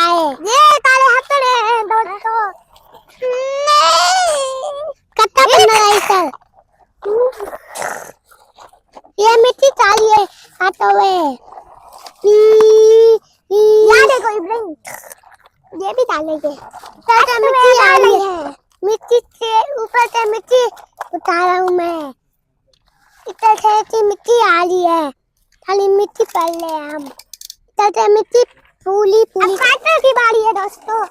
है। ये काले हथड़े हैं दोस्तों। कत्ता पन्ना है सर। ये मिट्टी काली है हाथों में। यार देखो इब्राहिम, ये भी डालेंगे। तो मिट्टी आ रही है, मिट्टी से ऊपर से मिट्टी उठा रहा हूँ मैं। इतना से मिट्टी आ रही है, खाली मिट्टी पड़ ले हम। इतना मिट्टी फूली फूली। ट्रैक्टर की बारी है दोस्तों।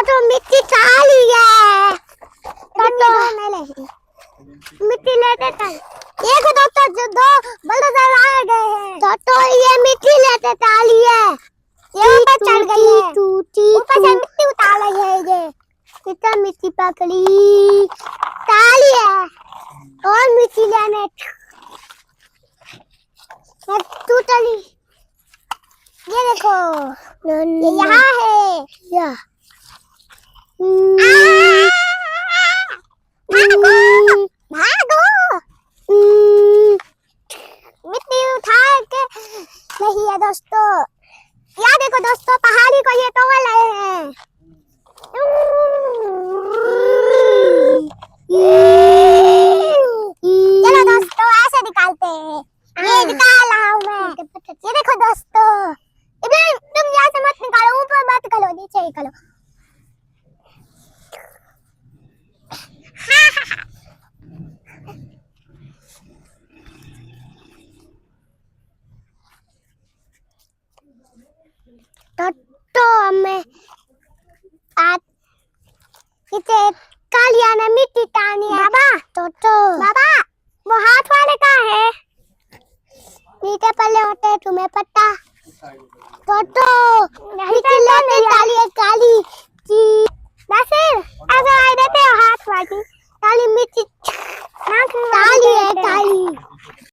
तो मिट्टी काली है। मिट्टी लेते चल। एक दोस्तों जो दो बुलडोजर आ गए हैं। तो ये मिट्टी लेते ताली है। ये ऊपर चढ़ गई है। ऊपर से मिट्टी उतार रही है ये। कितना मिट्टी पकड़ी ताली है। और मिट्टी लेने टूटली। ये देखो ये यहाँ है। या भागो मिट्टी उठा के नहीं है दोस्तों। यार देखो दोस्तों, पहाड़ी को ये तोड़ रहे हैं। चलो दोस्तों ऐसे निकालते हैं। ये निकाल रहा हूँ मैं। ये देखो दोस्तों, इब्राहिम तुम यहाँ से मत निकालो, ऊपर मत करो, नीचे ही करो। तो हमें आज इसे कालिया ने मिट्टी टानी है। बाबा बाबा वो हाथ वाले का है, नीचे पल्ले होते हैं, तुम्हें पता। मिट्टी लेते काली नासिर ऐसा आ देते हो हाथ वाली काली मिट्टी काली है काली।